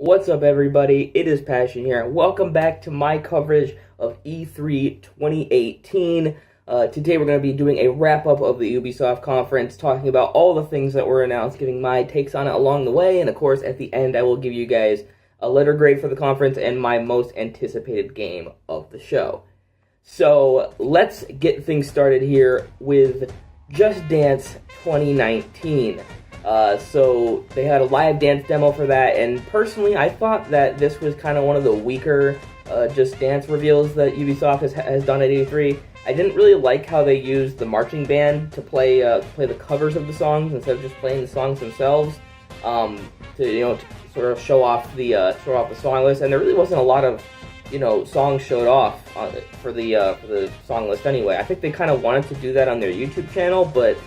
What's up, everybody? It is Passion here, and welcome back to my coverage of E3 2018. Today we're going to be doing a wrap-up of the Ubisoft Conference, talking about all the things that were announced, giving my takes on it along the way, and of course, at the end, I will give you guys a letter grade for the conference and my most anticipated game of the show. So, let's get things started here with Just Dance 2019. So they had a live dance demo for that, and personally, I thought that this was kind of one of the weaker Just Dance reveals that Ubisoft has done at E3. I didn't really like how they used the marching band to play the covers of the songs instead of just playing the songs themselves. To sort of show off the song list, and there really wasn't a lot of songs showed off for the song list anyway. I think they kind of wanted to do that on their YouTube channel, but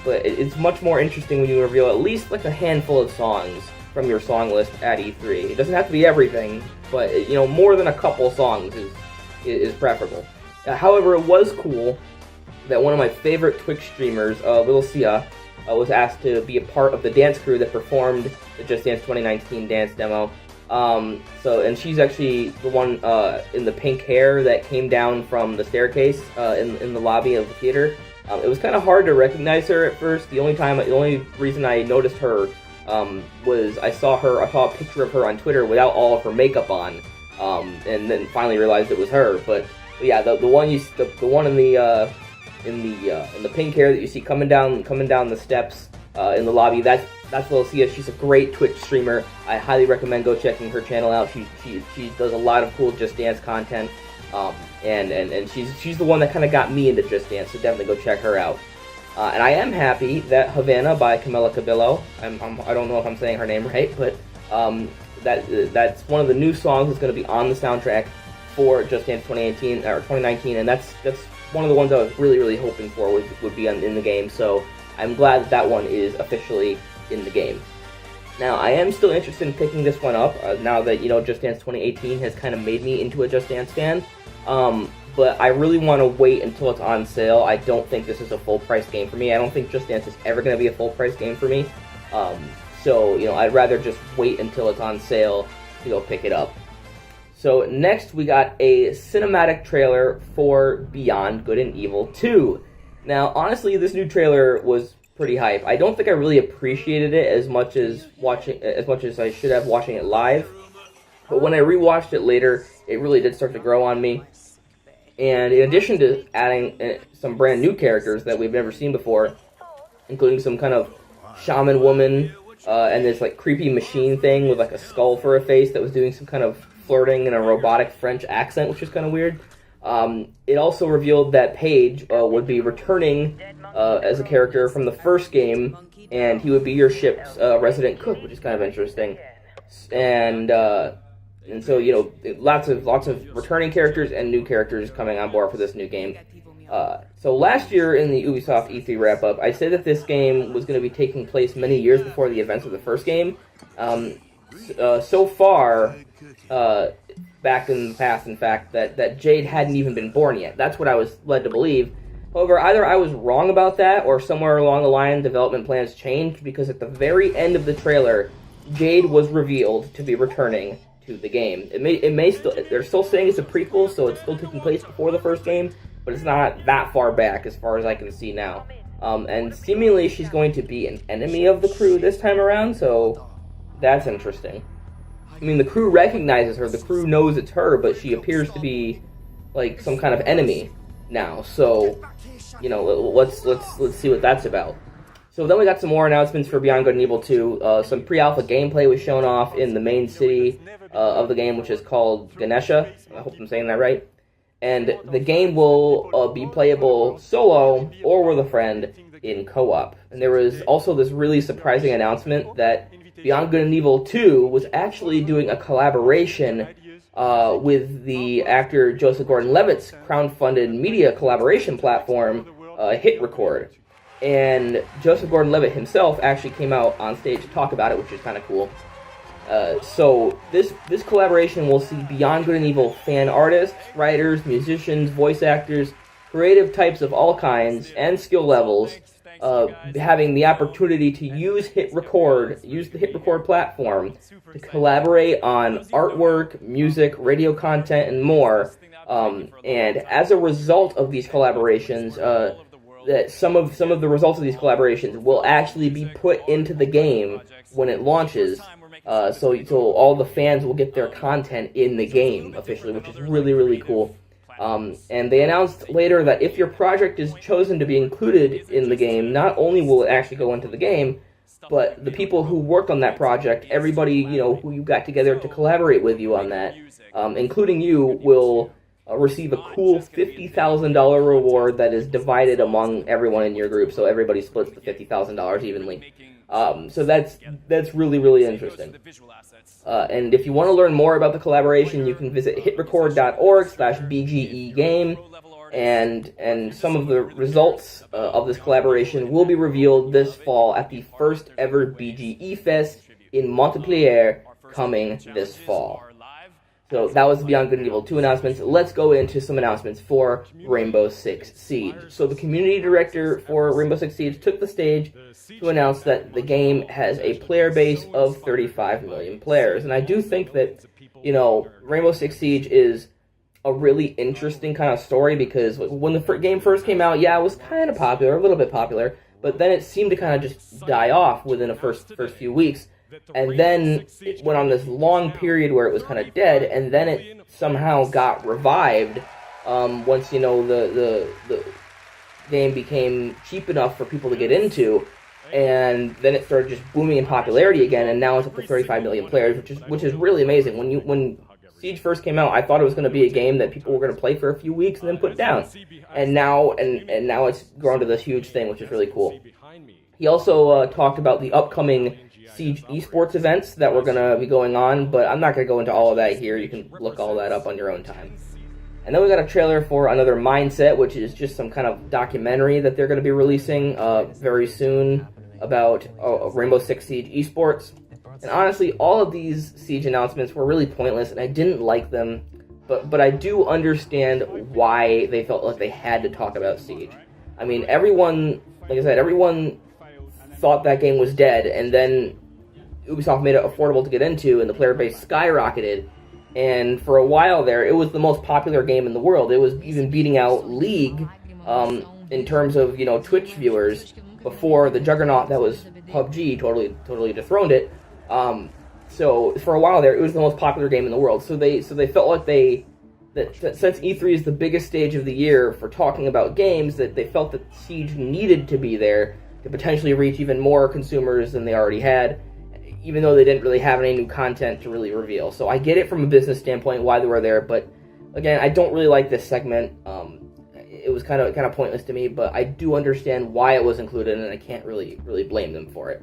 it's much more interesting when you reveal at least like a handful of songs from your song list at E3. It doesn't have to be everything, but more than a couple songs is preferable. However, it was cool that one of my favorite Twitch streamers, Little Sia, was asked to be a part of the dance crew that performed the Just Dance 2019 dance demo. And she's actually the one in the pink hair that came down from the staircase in the lobby of the theater. It was kind of hard to recognize her at first. The only reason I noticed her was I saw a picture of her on Twitter without all of her makeup on, and then finally realized it was her. But yeah, the one in the pink hair that you see coming down the steps in the lobby, that's Lil Sia. She's a great Twitch streamer. I highly recommend go checking her channel out. She does a lot of cool Just Dance content. And she's the one that kind of got me into Just Dance, so definitely go check her out. And I am happy that Havana by Camila Cabello, I don't know if I'm saying her name right, but that's one of the new songs that's going to be on the soundtrack for Just Dance 2019, and that's one of the ones I was really hoping for would be in the game. So I'm glad that one is officially in the game. Now, I am still interested in picking this one up, now that, Just Dance 2018 has kind of made me into a Just Dance fan. But I really want to wait until it's on sale. I don't think this is a full-price game for me. I don't think Just Dance is ever going to be a full-price game for me. So, I'd rather just wait until it's on sale to go pick it up. So, next we got a cinematic trailer for Beyond Good and Evil 2. Now, honestly, this new trailer was pretty hype. I don't think I really appreciated it as much as I should have watching it live. But when I rewatched it later, it really did start to grow on me. And in addition to adding some brand new characters that we've never seen before, including some kind of shaman woman and this like creepy machine thing with like a skull for a face that was doing some kind of flirting in a robotic French accent, which is kind of weird. It also revealed that Paige would be returning as a character from the first game, and he would be your ship's resident cook, which is kind of interesting. And so, lots of returning characters and new characters coming on board for this new game. So last year in the Ubisoft E3 wrap-up, I said that this game was going to be taking place many years before the events of the first game. So far, back in the past, in fact, that Jade hadn't even been born yet. That's what I was led to believe. However, either I was wrong about that, or somewhere along the line, development plans changed, because at the very end of the trailer, Jade was revealed to be returning to the game. It may still, they're still saying it's a prequel, so it's still taking place before the first game, but it's not that far back as far as I can see now. And seemingly she's going to be an enemy of the crew this time around, so that's interesting. I mean, the crew recognizes her, the crew knows it's her, but she appears to be like some kind of enemy now. So, let's see what that's about. So then we got some more announcements for Beyond Good and Evil 2. Some pre-alpha gameplay was shown off in the main city of the game, which is called Ganesha. I hope I'm saying that right. And the game will be playable solo or with a friend in co-op. And there was also this really surprising announcement that Beyond Good and Evil 2 was actually doing a collaboration with the actor Joseph Gordon-Levitt's crowdfunded media collaboration platform, Hit Record. And Joseph Gordon-Levitt himself actually came out on stage to talk about it, which is kind of cool. So this collaboration will see Beyond Good and Evil fan artists, writers, musicians, voice actors, creative types of all kinds and skill levels having the opportunity to use the Hit Record platform to collaborate on artwork, music, radio content, and more. And as a result of these collaborations, that some of the results of these collaborations will actually be put into the game when it launches. So all the fans will get their content in the game officially, which is really, really cool. And they announced later that if your project is chosen to be included in the game, not only will it actually go into the game, but the people who worked on that project, everybody who you got together to collaborate with you on that, including you, will receive a cool $50,000 reward that is divided among everyone in your group, so everybody splits the $50,000 evenly. So that's really, really interesting. And if you want to learn more about the collaboration, you can visit hitrecord.org/BGEgame, and some of the results of this collaboration will be revealed this fall at the first ever BGE Fest in Montpellier coming this fall. So that was Beyond Good and Evil 2 announcements. Let's go into some announcements for Rainbow Six Siege. So the community director for Rainbow Six Siege took the stage to announce that the game has a player base of 35 million players. And I do think that, Rainbow Six Siege is a really interesting kind of story, because when the game first came out, it was kind of popular, a little bit popular, but then it seemed to kind of just die off within the first few weeks. And then it went on this long period where it was kind of dead, and then it somehow got revived once, the game became cheap enough for people to get into, and then it started just booming in popularity again, and now it's up to 35 million players, which is really amazing. When Siege first came out, I thought it was going to be a game that people were going to play for a few weeks and then put down, and now it's grown to this huge thing, which is really cool. He also talked about the upcoming Siege esports events that were going to be going on, but I'm not going to go into all of that here. You can look all that up on your own time. And then we got a trailer for another Mindset, which is just some kind of documentary that they're going to be releasing very soon about Rainbow Six Siege esports. And honestly, all of these Siege announcements were really pointless, and I didn't like them, but I do understand why they felt like they had to talk about Siege. I mean, everyone thought that game was dead, and then Ubisoft made it affordable to get into, and the player base skyrocketed, and for a while there, it was the most popular game in the world. It was even beating out League in terms of, Twitch viewers, before the juggernaut that was PUBG totally dethroned it. So for a while there, it was the most popular game in the world. So they felt like that since E3 is the biggest stage of the year for talking about games, that they felt that Siege needed to be there to potentially reach even more consumers than they already had, even though they didn't really have any new content to really reveal. So I get it from a business standpoint why they were there, but again, I don't really like this segment. It was kind of pointless to me, but I do understand why it was included, and I can't really blame them for it.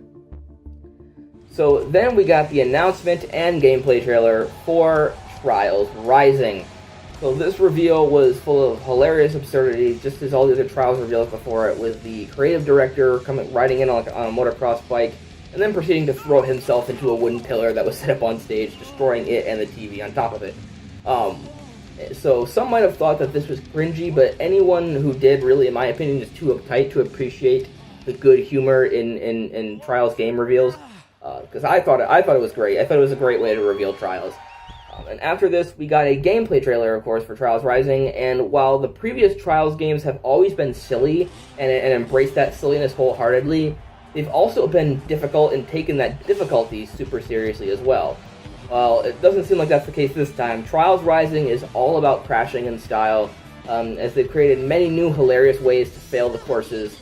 So then we got the announcement and gameplay trailer for Trials Rising. So this reveal was full of hilarious absurdity, just as all the other Trials reveals before it, with the creative director riding in on a motocross bike, and then proceeding to throw himself into a wooden pillar that was set up on stage, destroying it and the TV on top of it. So some might have thought that this was cringy, but anyone who did, really, in my opinion, is too uptight to appreciate the good humor in Trials game reveals. Because I thought it was great. I thought it was a great way to reveal Trials. And after this, we got a gameplay trailer, of course, for Trials Rising, and while the previous Trials games have always been silly and embraced that silliness wholeheartedly, they've also been difficult and taken that difficulty super seriously as well. Well, it doesn't seem like that's the case this time. Trials Rising is all about crashing in style, as they've created many new hilarious ways to fail the courses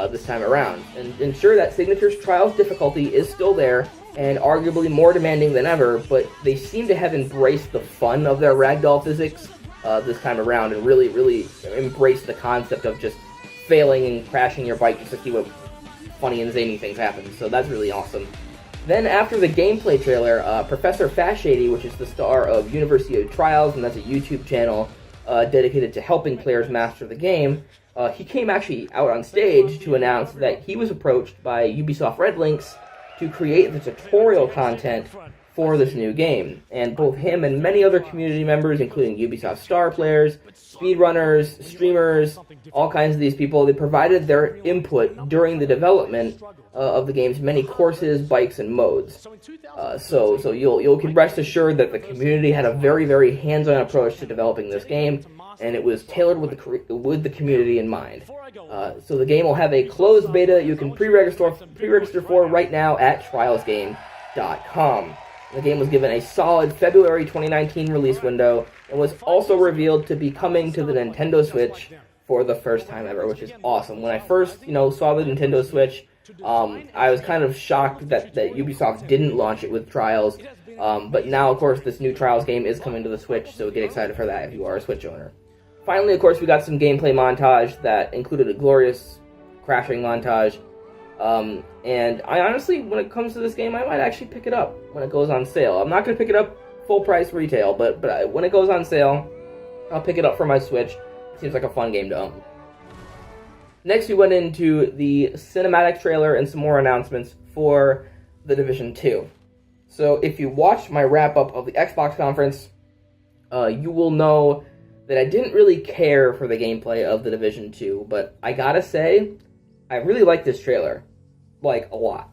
this time around. And ensure that Signature's Trials difficulty is still there, and arguably more demanding than ever, but they seem to have embraced the fun of their ragdoll physics this time around, and really embraced the concept of just failing and crashing your bike just to see what funny and zany things happen. So that's really awesome. Then after the gameplay trailer, Professor Fashady, which is the star of University of Trials, and that's a YouTube channel dedicated to helping players master the game, he came actually out on stage to announce that he was approached by Ubisoft Red Links to create the tutorial content for this new game. And both him and many other community members, including Ubisoft star players, speedrunners, streamers, all kinds of these people, they provided their input during the development of the game's many courses, bikes, and modes. So you can rest assured that the community had a very, very hands-on approach to developing this game, and it was tailored with the community in mind. So the game will have a closed beta you can pre-register for right now at trialsgame.com. The game was given a solid February 2019 release window and was also revealed to be coming to the Nintendo Switch for the first time ever, which is awesome. When I first, saw the Nintendo Switch, I was kind of shocked that Ubisoft didn't launch it with Trials. But now, of course, this new Trials game is coming to the Switch, so get excited for that if you are a Switch owner. Finally, of course, we got some gameplay montage that included a glorious crashing montage. And I honestly, when it comes to this game, I might actually pick it up when it goes on sale. I'm not going to pick it up full price retail, but when it goes on sale, I'll pick it up for my Switch. It seems like a fun game to own. Next, we went into the cinematic trailer and some more announcements for The Division 2. So if you watched my wrap-up of the Xbox conference, you will know that I didn't really care for the gameplay of The Division 2, but I gotta say, I really like this trailer. Like, a lot.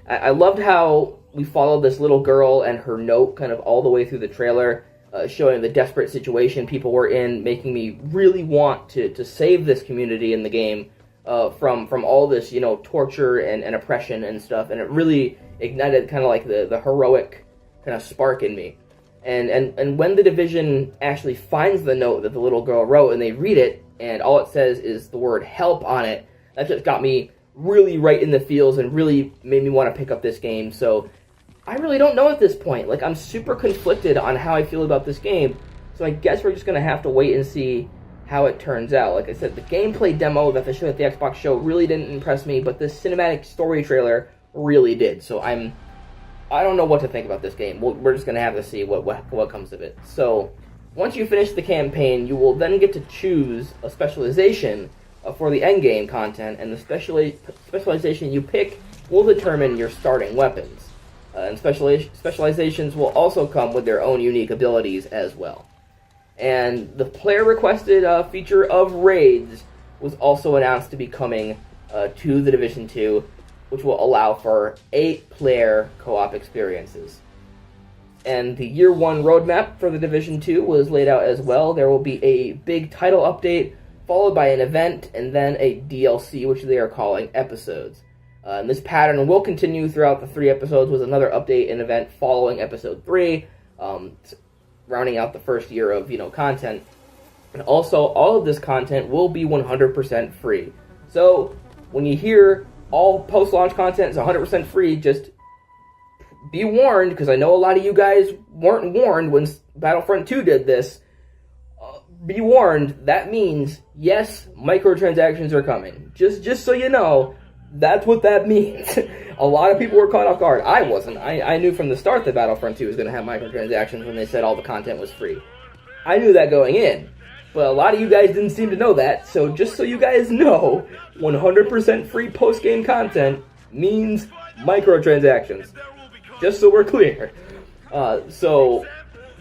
I loved how we followed this little girl and her note kind of all the way through the trailer, showing the desperate situation people were in, making me really want to save this community in the game from all this, torture and oppression and stuff, and it really ignited kind of like the heroic kind of spark in me. And when the Division actually finds the note that the little girl wrote and they read it, and all it says is the word help on it, that just got me really right in the feels and really made me want to pick up this game. So I really don't know at this point. Like, I'm super conflicted on how I feel about this game, so I guess we're just going to have to wait and see how it turns out. Like I said, the gameplay demo that they showed at the Xbox show really didn't impress me, but this cinematic story trailer really did. So I don't know what to think about this game. We're just going to have to see what comes of it. So once you finish the campaign, you will then get to choose a specialization for the endgame content, and the specialization you pick will determine your starting weapons. And specializations will also come with their own unique abilities as well. And the player-requested feature of raids was also announced to be coming to The Division 2, which will allow for 8-player co-op experiences. And the Year 1 roadmap for The Division 2 was laid out as well. There will be a big title update, followed by an event, and then a DLC, which they are calling episodes. And this pattern will continue throughout the 3 episodes, with another update and event following episode 3, rounding out the first year of content. And also, all of this content will be 100% free. So, when you hear all post-launch content is 100% free, just be warned, because I know a lot of you guys weren't warned when Battlefront 2 did this. Be warned, that means, yes, microtransactions are coming. Just so you know, that's what that means. A lot of people were caught off guard. I wasn't. I knew from the start that Battlefront 2 was going to have microtransactions when they said all the content was free. I knew that going in. But a lot of you guys didn't seem to know that, so just so you guys know, 100% free post-game content means microtransactions. Just so we're clear.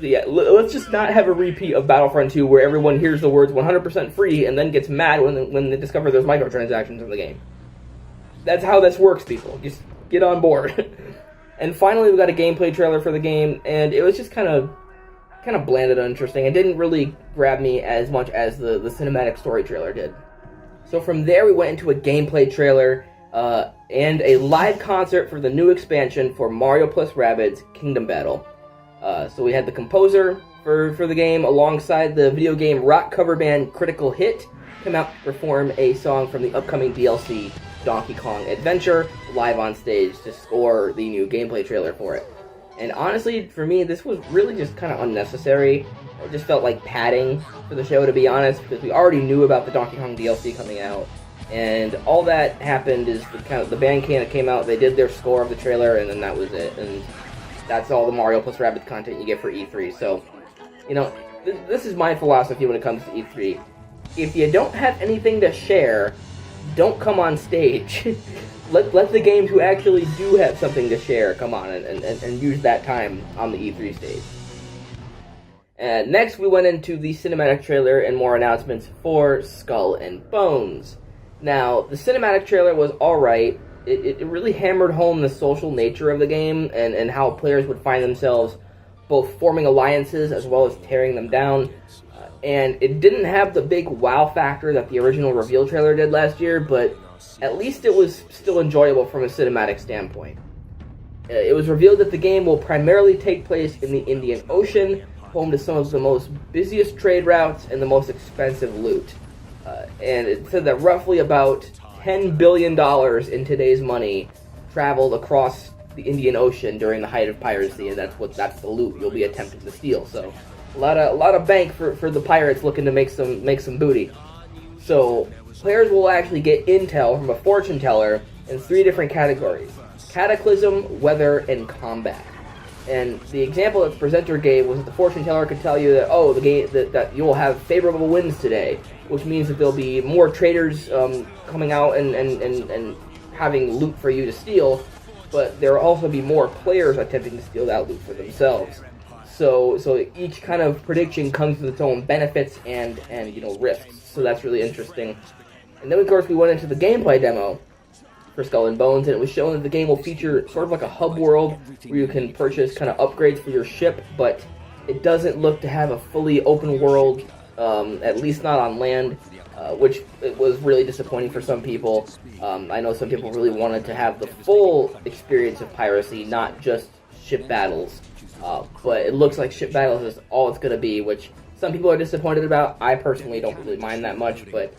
Yeah, let's just not have a repeat of Battlefront 2 where everyone hears the words 100% free and then gets mad when they discover there's microtransactions in the game. That's how this works, people. Just get on board. And finally, we got a gameplay trailer for the game, and it was just kind of bland and uninteresting. It didn't really grab me as much as the cinematic story trailer did. So from there, we went into a gameplay trailer and a live concert for the new expansion for Mario plus Rabbids Kingdom Battle. So we had the composer for the game alongside the video game rock cover band Critical Hit come out to perform a song from the upcoming DLC Donkey Kong Adventure live on stage to score the new gameplay trailer for it. And honestly, for me, this was really just kind of unnecessary. It just felt like padding for the show, to be honest, because we already knew about the Donkey Kong DLC coming out. And all that happened is the band came out, they did their score of the trailer, and then that was it. And that's all the Mario plus Rabbids content you get for E3. So, this is my philosophy when it comes to E3. If you don't have anything to share, don't come on stage. let the games who actually do have something to share come on and use that time on the E3 stage. And next we went into the cinematic trailer and more announcements for Skull and Bones. Now, the cinematic trailer was alright. It really hammered home the social nature of the game and how players would find themselves both forming alliances as well as tearing them down. And it didn't have the big wow factor that the original reveal trailer did last year, but at least it was still enjoyable from a cinematic standpoint. It was revealed that the game will primarily take place in the Indian Ocean, home to some of the most busiest trade routes and the most expensive loot. And it said that roughly about $10 billion in today's money traveled across the Indian Ocean during the height of piracy, and that's the loot you'll be attempting to steal. So a lot of bank for the pirates looking to make some booty. So players will actually get intel from a fortune teller in 3 different categories: Cataclysm, Weather, and Combat. And the example that the presenter gave was that the fortune teller could tell you that, the game that you'll have favorable winds today, which means that there'll be more traders coming out and having loot for you to steal, but there will also be more players attempting to steal that loot for themselves. So each kind of prediction comes with its own benefits and risks. So that's really interesting. And then of course we went into the gameplay demo for Skull and Bones, and it was shown that the game will feature sort of like a hub world where you can purchase kind of upgrades for your ship, but it doesn't look to have a fully open world, at least not on land, which it was really disappointing for some people. I know some people really wanted to have the full experience of piracy, not just ship battles, but it looks like ship battles is all it's going to be, which some people are disappointed about. I personally don't really mind that much, but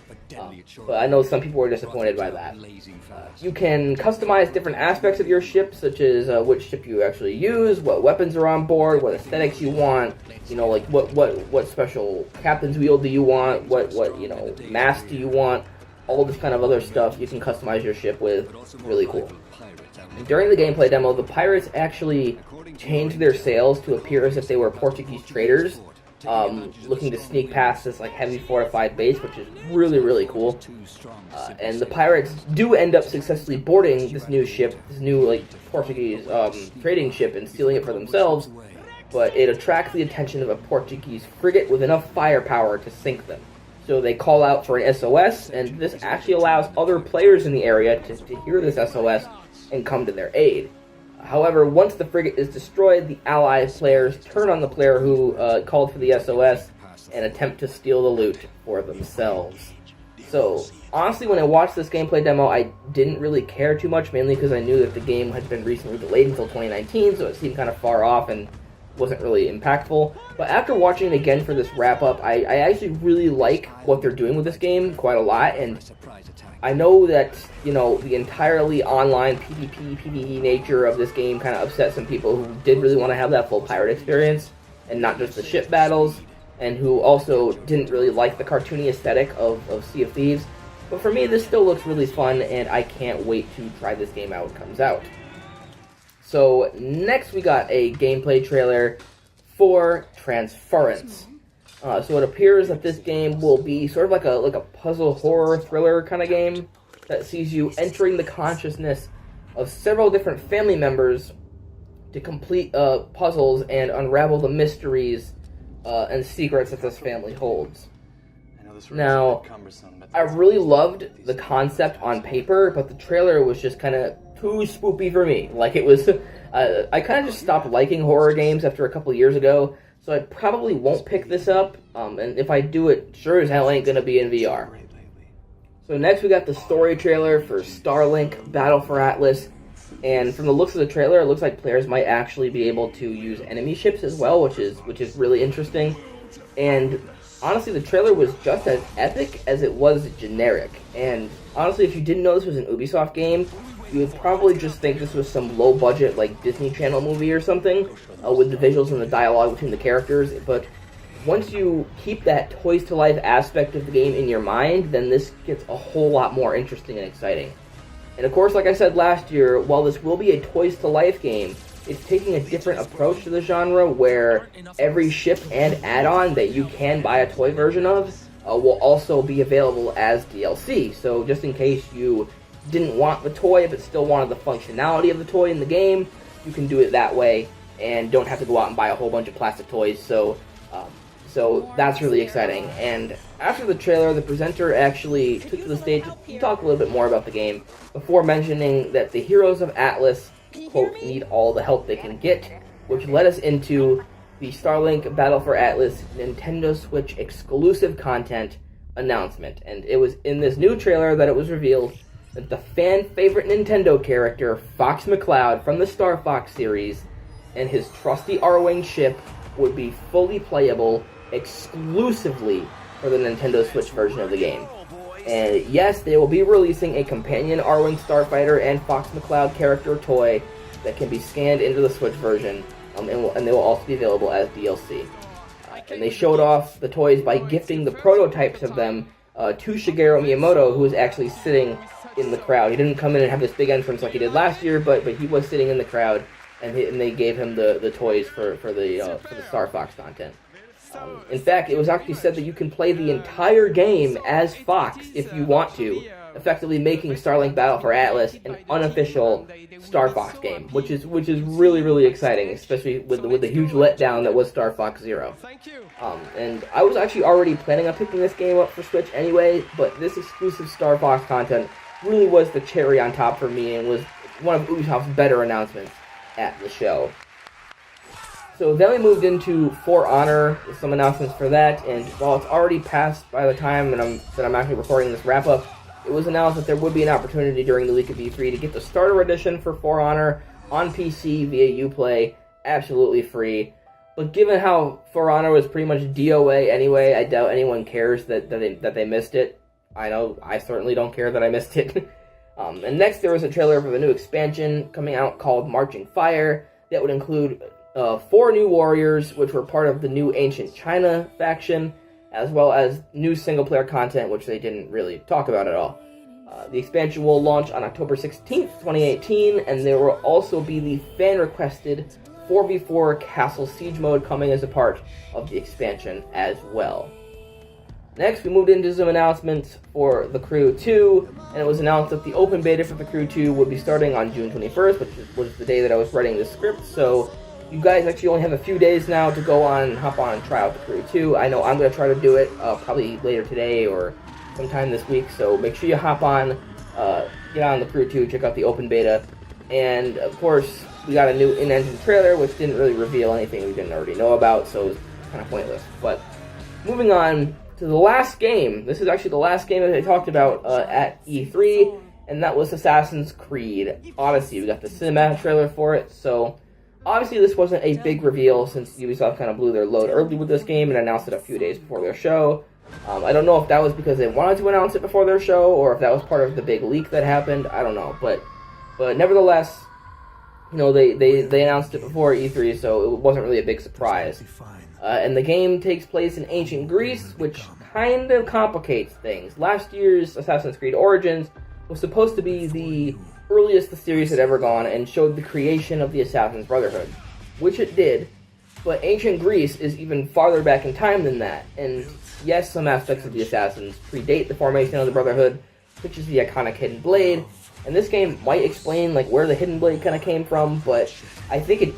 I know some people were disappointed by that. You can customize different aspects of your ship, such as which ship you actually use, what weapons are on board, what aesthetics you want, like what special captain's wheel do you want, what mast do you want, all this kind of other stuff you can customize your ship with. Really cool. And during the gameplay demo, the pirates actually changed their sails to appear as if they were Portuguese traders, looking to sneak past this heavy fortified base, which is really, really cool. And the pirates do end up successfully boarding this new ship, this new Portuguese trading ship, and stealing it for themselves. But it attracts the attention of a Portuguese frigate with enough firepower to sink them. So they call out for an SOS, and this actually allows other players in the area to hear this SOS and come to their aid. However, once the frigate is destroyed, the Allied players turn on the player who called for the SOS and attempt to steal the loot for themselves. So, honestly, when I watched this gameplay demo, I didn't really care too much, mainly because I knew that the game had been recently delayed until 2019, so it seemed kind of far off and wasn't really impactful. But after watching it again for this wrap-up, I actually really like what they're doing with this game quite a lot, and I know that, the entirely online PvP, PvE nature of this game kind of upset some people who did really want to have that full pirate experience, and not just the ship battles, and who also didn't really like the cartoony aesthetic of Sea of Thieves. But for me, this still looks really fun, and I can't wait to try this game out when it comes out. So, next we got a gameplay trailer for Transference. So it appears that this game will be sort of like a puzzle horror thriller kind of game that sees you entering the consciousness of several different family members to complete puzzles and unravel the mysteries and secrets that this family holds. Now, I really loved the concept on paper, but the trailer was just kind of too spoopy for me. It was, I kind of just stopped liking horror games after a couple of years ago. So I probably won't pick this up, and if I do, it sure as hell ain't going to be in VR. So next we got the story trailer for Starlink, Battle for Atlas, and from the looks of the trailer, it looks like players might actually be able to use enemy ships as well, which is really interesting. And honestly, the trailer was just as epic as it was generic. And honestly, if you didn't know this was an Ubisoft game, you would probably just think this was some low-budget, Disney Channel movie or something, with the visuals and the dialogue between the characters. But once you keep that toys-to-life aspect of the game in your mind, then this gets a whole lot more interesting and exciting. And of course, like I said last year, while this will be a toys-to-life game, it's taking a different approach to the genre, where every ship and add-on that you can buy a toy version of will also be available as DLC. So just in case you didn't want the toy but still wanted the functionality of the toy in the game, you can do it that way and don't have to go out and buy a whole bunch of plastic toys. So that's really exciting. And after the trailer, the presenter actually took to the stage to talk a little bit more about the game before mentioning that the heroes of Atlas, quote, need all the help they can get, which led us into the Starlink Battle for Atlas Nintendo Switch exclusive content announcement. And it was in this new trailer that it was revealed that the fan-favorite Nintendo character, Fox McCloud from the Star Fox series, and his trusty R-Wing ship would be fully playable exclusively for the Nintendo Switch version of the game. And yes, they will be releasing a companion R-Wing Starfighter and Fox McCloud character toy that can be scanned into the Switch version, and they will also be available as DLC. And they showed off the toys by gifting the prototypes of them to Shigeru Miyamoto, who was actually sitting in the crowd. He didn't come in and have this big entrance like he did last year, but he was sitting in the crowd, and they gave him the toys for the Star Fox content. In fact, it was actually said that you can play the entire game as Fox if you want to, effectively making Starlink Battle for Atlas an unofficial Star Fox game, which is really, really exciting, especially with the huge letdown that was Star Fox Zero. And I was actually already planning on picking this game up for Switch anyway, but this exclusive Star Fox content really was the cherry on top for me and was one of Ubisoft's better announcements at the show. So then we moved into For Honor, with some announcements for that, and while it's already passed by the time that I'm actually recording this wrap-up, it was announced that there would be an opportunity during the week of E3 to get the starter edition for For Honor on PC via Uplay, absolutely free. But given how For Honor was pretty much DOA anyway, I doubt anyone cares that they missed it. I know I certainly don't care that I missed it. And next there was a trailer for the new expansion coming out called Marching Fire that would include 4 new warriors, which were part of the new Ancient China faction, as well as new single-player content, which they didn't really talk about at all. The expansion will launch on October 16th, 2018, and there will also be the fan-requested 4v4 Castle Siege mode coming as a part of the expansion as well. Next, we moved into some announcements for The Crew 2, and it was announced that the open beta for The Crew 2 would be starting on June 21st, which was the day that I was writing the script, so you guys actually only have a few days now to go on and hop on and try out The Crew 2. I know I'm going to try to do it probably later today or sometime this week, so make sure you hop on, get on The Crew 2, check out the open beta. And, of course, we got a new in-engine trailer, which didn't really reveal anything we didn't already know about, so it was kind of pointless. But moving on to the last game. This is actually the last game that I talked about at E3, and that was Assassin's Creed Odyssey. We got the cinematic trailer for it, so obviously this wasn't a big reveal since Ubisoft kind of blew their load early with this game and announced it a few days before their show. I don't know if that was because they wanted to announce it before their show or if that was part of the big leak that happened. I don't know, but nevertheless, you know, they announced it before E3, so it wasn't really a big surprise. And the game takes place in ancient Greece, which kind of complicates things. Last year's Assassin's Creed Origins was supposed to be the earliest the series had ever gone and showed the creation of the Assassin's Brotherhood, which it did, but ancient Greece is even farther back in time than that, and yes, some aspects of the Assassins predate the formation of the Brotherhood, which is the iconic Hidden Blade, and this game might explain like where the Hidden Blade kind of came from, but I think an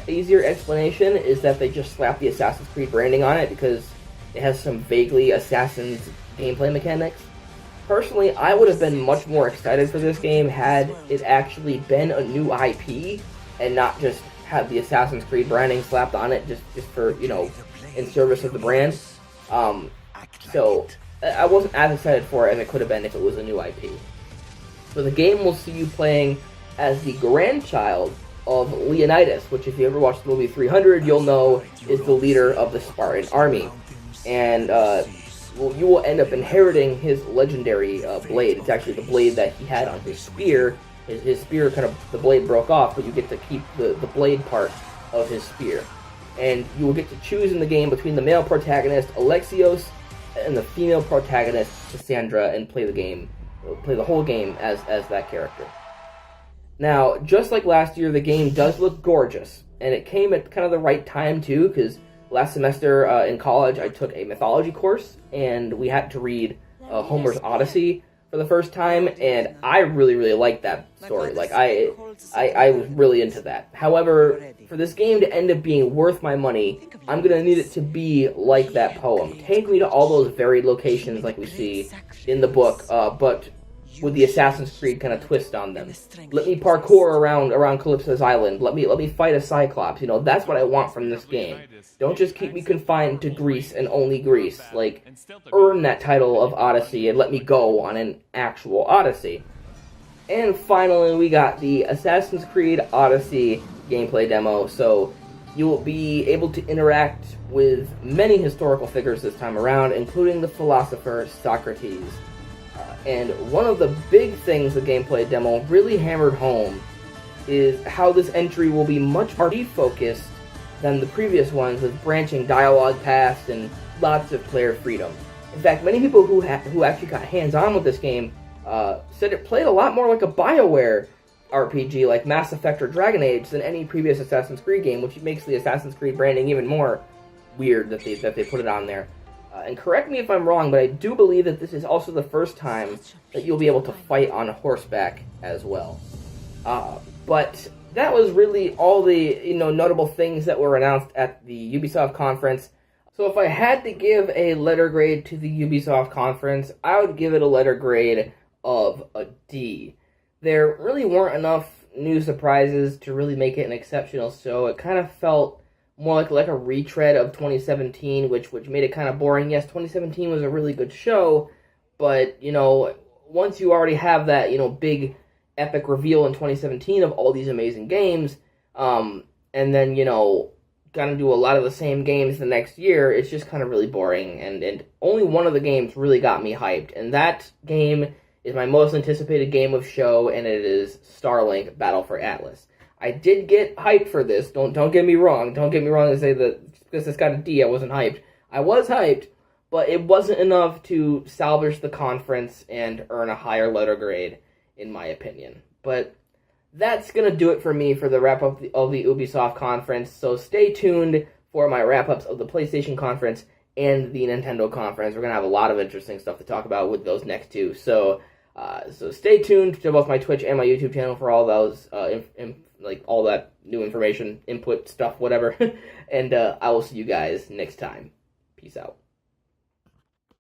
easier explanation is that they just slapped the Assassin's Creed branding on it because it has some vaguely Assassin's gameplay mechanics. Personally, I would have been much more excited for this game had it actually been a new IP and not just had the Assassin's Creed branding slapped on it just for, you know, in service of the brand. So I wasn't as excited for it as it could have been if it was a new IP. So the game will see you playing as the grandchild of Leonidas, which if you ever watched the movie 300, you'll know is the leader of the Spartan army. And you will end up inheriting his legendary blade. It's actually the blade that he had on his spear. His spear kind of, the blade broke off, but you get to keep the blade part of his spear. And you will get to choose in the game between the male protagonist, Alexios, and the female protagonist, Cassandra, and play the whole game as that character. Now, just like last year, the game does look gorgeous, and it came at kind of the right time too, because last semester in college, I took a mythology course, and we had to read Homer's Odyssey for the first time, and I really liked that story. Like, I was really into that. However, for this game to end up being worth my money, I'm going to need it to be like that poem. Take me to all those varied locations like we see in the book, but with the Assassin's Creed kind of twist on them. Let me parkour around Calypso's island. Let me fight a Cyclops. You know, that's what I want from this game. Don't just keep me confined to Greece and only Greece. Like, earn that title of Odyssey and let me go on an actual Odyssey. And finally, we got the Assassin's Creed Odyssey gameplay demo. So you will be able to interact with many historical figures this time around, including the philosopher Socrates. And one of the big things the gameplay demo really hammered home is how this entry will be much RPG focused than the previous ones, with branching dialogue paths and lots of player freedom. In fact, many people who actually got hands-on with this game said it played a lot more like a BioWare RPG, like Mass Effect or Dragon Age, than any previous Assassin's Creed game, which makes the Assassin's Creed branding even more weird that they put it on there. And correct me if I'm wrong, but I do believe that this is also the first time that you'll be able to fight on horseback as well. But that was really all the notable things that were announced at the Ubisoft Conference. So if I had to give a letter grade to the Ubisoft Conference, I would give it a letter grade of a D. There really weren't enough new surprises to really make it an exceptional show. It kind of felt more like a retread of 2017, which made it kind of boring. Yes, 2017 was a really good show, but, once you already have that, big epic reveal in 2017 of all these amazing games, and then, gonna do a lot of the same games the next year, it's just kind of really boring, and only one of the games really got me hyped, and that game is my most anticipated game of show, and it is Starlink Battle for Atlas. I did get hyped for this. Don't get me wrong. Don't get me wrong and say that because it's got a D, I wasn't hyped. I was hyped, but it wasn't enough to salvage the conference and earn a higher letter grade, in my opinion. But that's going to do it for me for the wrap-up of the Ubisoft Conference. So stay tuned for my wrap-ups of the PlayStation Conference and the Nintendo Conference. We're going to have a lot of interesting stuff to talk about with those next two. So stay tuned to both my Twitch and my YouTube channel for all those like all that new information, input stuff, whatever. And I will see you guys next time. Peace out.